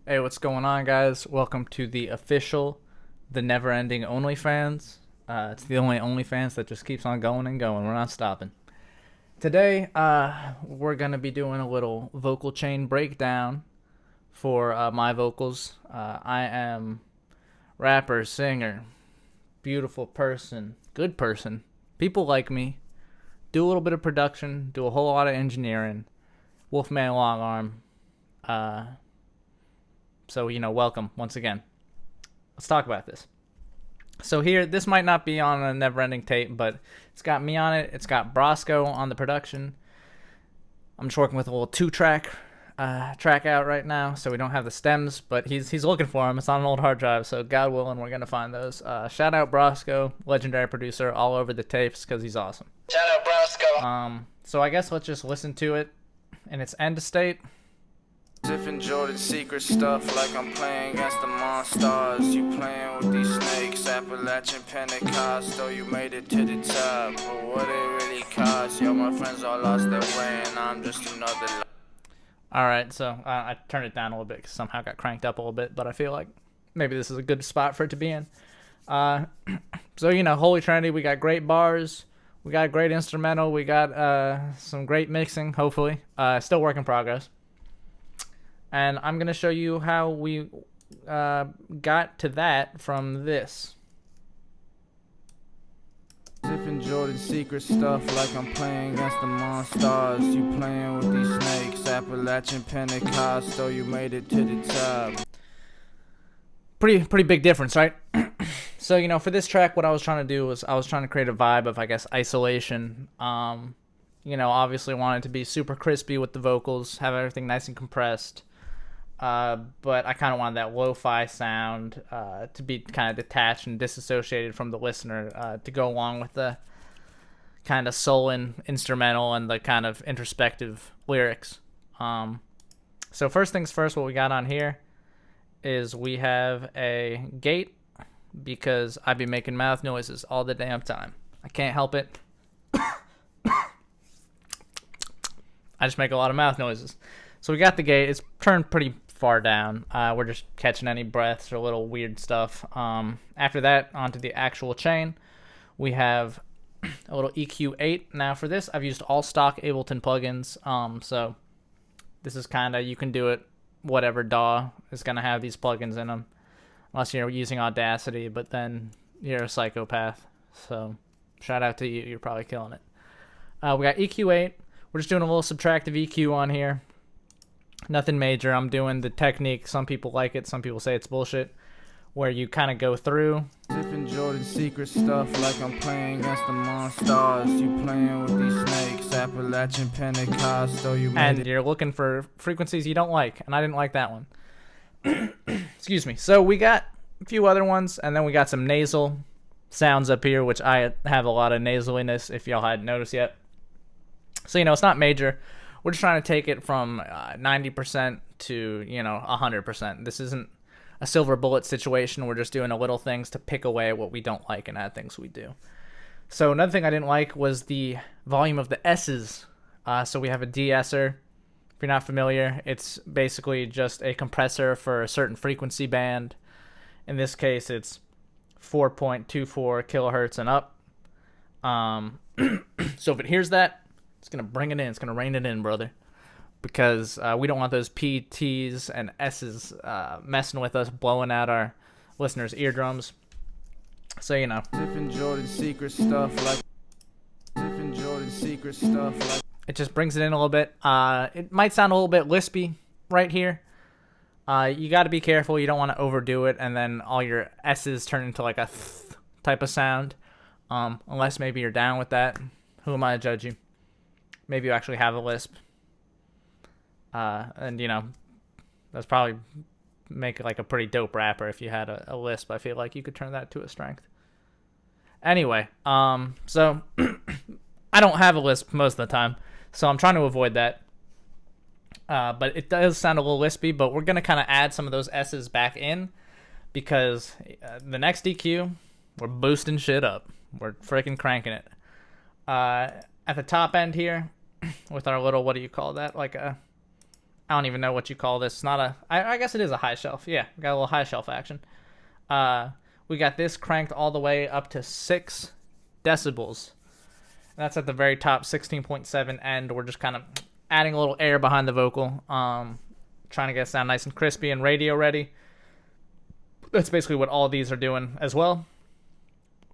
Hey, what's going on, guys? Welcome to the official, the Neverending OnlyFans. It's the only OnlyFans that just keeps on going and going. We're not stopping. Today, we're gonna be doing a little vocal chain breakdown for my vocals. I am rapper, singer, beautiful person, good person. People like me. Do a little bit of production. Do a whole lot of engineering. Wolfman Longarm. So, welcome once again. Let's talk about this. So here, this might not be on a Neverending tape, but it's got me on it. It's got Brosco on the production. I'm just working with a little two-track track out right now, so we don't have the stems, but he's looking for them. It's on an old hard drive, so God willing, we're going to find those. Shout out Brosco, legendary producer, all over the tapes, because he's awesome. Shout out Brosco. So I guess let's just listen to it in its end state. Zipping Jordan secret stuff like I'm playing against the monsters. You playing with these snakes, Appalachian Pentecost. Though you made it to the top, but what it really cost? Yo, my friends all lost their way, and I'm just another. Alright, so I turned it down a little bit because somehow got cranked up a little bit, but I feel like maybe this is a good spot for it to be in. So, Holy Trinity, we got great bars, we got great instrumental, we got some great mixing, hopefully. Still work in progress. And I'm going to show you how we got to that from this. Zipping Jordan secret stuff like I'm playing against the monsters. You playing with these snakes, Appalachian Pentecost. Though you made it to the top. Pretty big difference, right? So, for this track, what I was trying to do was I was trying to create a vibe of, I guess, isolation. Obviously wanted to be super crispy with the vocals, have everything nice and compressed. But I kind of wanted that lo-fi sound to be kind of detached and disassociated from the listener to go along with the kind of sullen instrumental and the kind of introspective lyrics. So first things first, what we got on here is we have a gate because I be making mouth noises all the damn time. I can't help it. I just make a lot of mouth noises. So we got the gate. It's turned pretty far down. We're just catching any breaths or little weird stuff. After that, onto the actual chain, we have a little EQ8. Now for this, I've used all stock Ableton plugins. So this is kind of, you can do it whatever DAW is going to have these plugins in them. Unless you're using Audacity, but then you're a psychopath. So shout out to you. You're probably killing it. We got EQ8. We're just doing a little subtractive EQ on here. Nothing major. I'm doing the technique. Some people like it. Some people say it's bullshit. Where you kind of go through. Zipping Jordan secret stuff like I'm playing against the monsters. You playing with these snakes, Appalachian Pentecost. Though you made And it. you're looking for frequencies you don't like. And I didn't like that one. Excuse me. So we got a few other ones. And then we got some nasal sounds up here. Which I have a lot of nasaliness if y'all hadn't noticed yet. So, it's not major. We're just trying to take it from 90% to, 100%. This isn't a silver bullet situation. We're just doing a little things to pick away what we don't like and add things we do. So another thing I didn't like was the volume of the S's. So we have a de-esser. If you're not familiar, it's basically just a compressor for a certain frequency band. In this case, it's 4.24 kilohertz and up. So if it hears that, it's going to bring it in. It's going to rein it in, brother. Because we don't want those P, T's, and S's messing with us, blowing out our listeners' eardrums. So, Zipping Jordan secret stuff like. Zipping Jordan secret stuff like. It just brings it in a little bit. It might sound a little bit lispy right here. You got to be careful. You don't want to overdo it, and then all your S's turn into like a type of sound. Unless maybe you're down with that. Who am I to judge you? Maybe you actually have a lisp. And, that's probably make like a pretty dope rapper if you had a lisp. I feel like you could turn that to a strength. Anyway, so I don't have a lisp most of the time, so I'm trying to avoid that. But it does sound a little lispy, but we're going to kind of add some of those S's back in because the next EQ, we're boosting shit up. We're freaking cranking it. At the top end here, with our little, what do you call that? Like a I don't even know what you call this. It's not a, I guess it is a high shelf. Yeah, we got a little high shelf action. We got this cranked all the way up to 6 decibels. That's at the very top, 16.7, and we're just kind of adding a little air behind the vocal, trying to get it sound nice and crispy and radio ready. That's basically what all these are doing as well.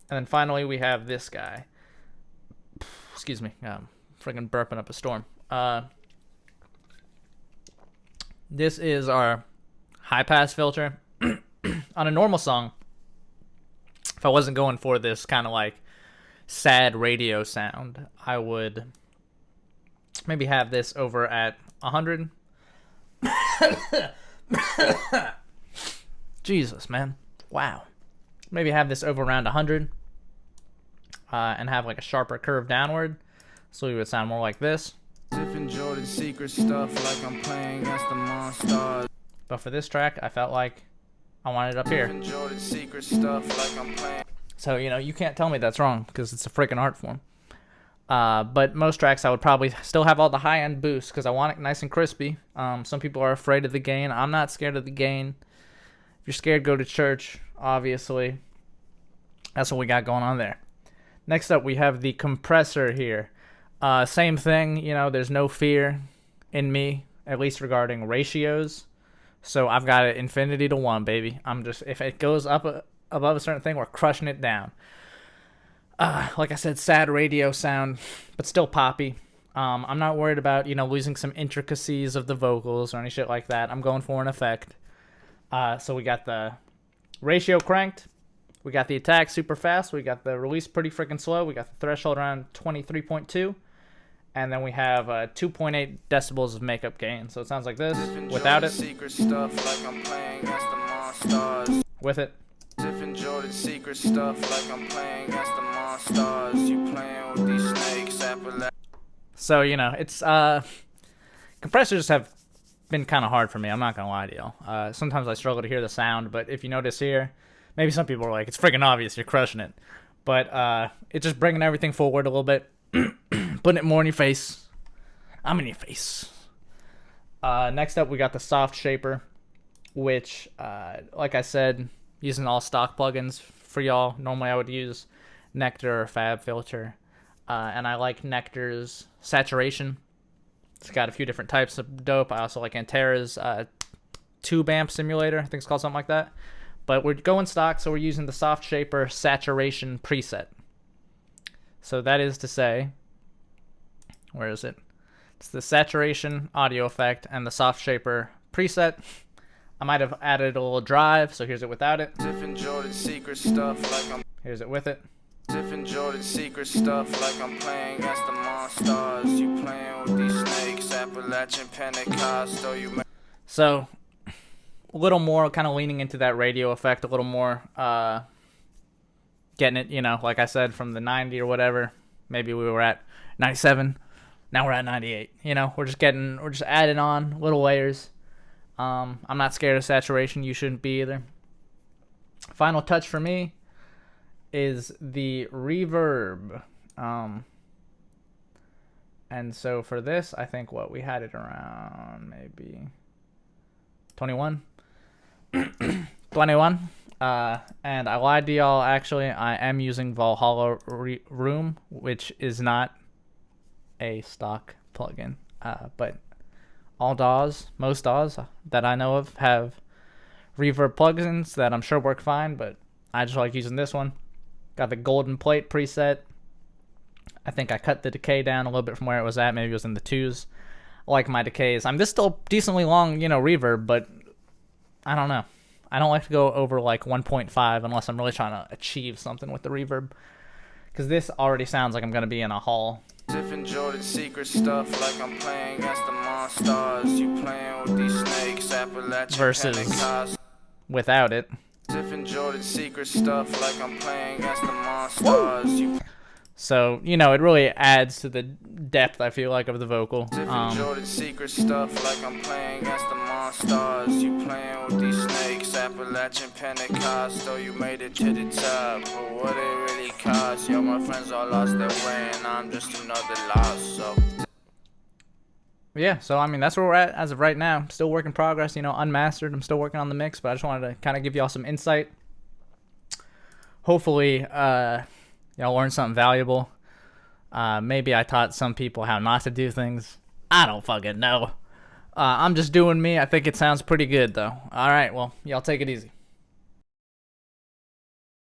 And then finally, we have this guy. Excuse me, freaking burping up a storm. This is our high pass filter. On a normal song, if I wasn't going for this kind of like sad radio sound, I would maybe have this over at 100. Jesus, man. Wow. Maybe have this over around 100 and have like a sharper curve downward, so it would sound more like this. Secret stuff like I'm playing against the monsters. But for this track, I felt like I wanted it up here. Secret stuff like I'm playing. So, you know, you can't tell me that's wrong because it's a freaking art form. But most tracks I would probably still have all the high-end boosts because I want it nice and crispy. Some people are afraid of the gain. I'm not scared of the gain. If you're scared, go to church, obviously. That's what we got going on there. Next up, we have the compressor here. Same thing, you know, there's no fear in me, at least regarding ratios. So I've got it infinity to 1, baby. I'm just, if it goes up above a certain thing, we're crushing it down. Like I said, sad radio sound, but still poppy. I'm not worried about, you know, losing some intricacies of the vocals or any shit like that. I'm going for an effect. So we got the ratio cranked. We got the attack super fast. We got the release pretty freaking slow. We got the threshold around 23.2. And then we have 2.8 decibels of makeup gain. So it sounds like this without it. Secret stuff like I'm playing against the monsters. With it. Secret stuff like I'm playing against the monsters. You playing with these snakes, So, you know, it's compressors have been kind of hard for me. I'm not gonna lie to y'all. Sometimes I struggle to hear the sound, but if you notice here, maybe some people are like, it's freaking obvious, you're crushing it. But it's just bringing everything forward a little bit, putting it more in your face. I'm in your face. Next up, we got the soft shaper, which, like I said, using all stock plugins for y'all. Normally I would use Nectar or Fab Filter, and I like Nectar's saturation. It's got a few different types of dope. I also like Antera's tube amp simulator. I think it's called something like that. But we're going stock, so we're using the soft shaper saturation preset. So that is to say, where is it? It's the saturation audio effect and the soft shaper preset. I might have added a little drive, so here's it without it. Secret stuff like I'm Here's it with it. secret stuff like I'm playing against the monsters. You playing with these snakes, Appalachian Pentecostal. You So a little more kind of leaning into that radio effect, a little more getting it, you know, like I said, from the 90 or whatever. Maybe we were at 97. Now we're at 98. You know, we're just adding on little layers. I'm not scared of saturation. You shouldn't be either. Final touch for me is the reverb. And so for this, I think we had it around maybe 21. 21. And I lied to y'all. Actually, I am using Valhalla Room, which is not a stock plugin. But all DAWs, most DAWs that I know of have reverb plugins that I'm sure work fine, but I just like using this one. Got the golden plate preset. I think I cut the decay down a little bit from where it was at. Maybe it was in the 2s. I like my decays. This still decently long, you know, reverb, but I don't know. I don't like to go over like 1.5 unless I'm really trying to achieve something with the reverb. Because this already sounds like I'm going to be in a hall. secret stuff like I'm playing against the monsters. You playing with these snakes, Appalachian versus without it. Secret stuff like I'm playing against the monsters. So, you know, it really adds to the depth, I feel like, of the vocal. Secret stuff like I'm playing against the monsters. You playing with these snakes, Appalachian Pentecostal. You made it to the top, but what it really cost? Yo, my friends all lost their way, and I'm just another loss, so yeah, so I mean that's where we're at as of right now. Still work in progress, you know, unmastered. I'm still working on the mix, but I just wanted to kind of give y'all some insight. Hopefully, y'all learned something valuable. Maybe I taught some people how not to do things. I don't fucking know. I'm just doing me. I think it sounds pretty good though. All right, well, y'all take it easy.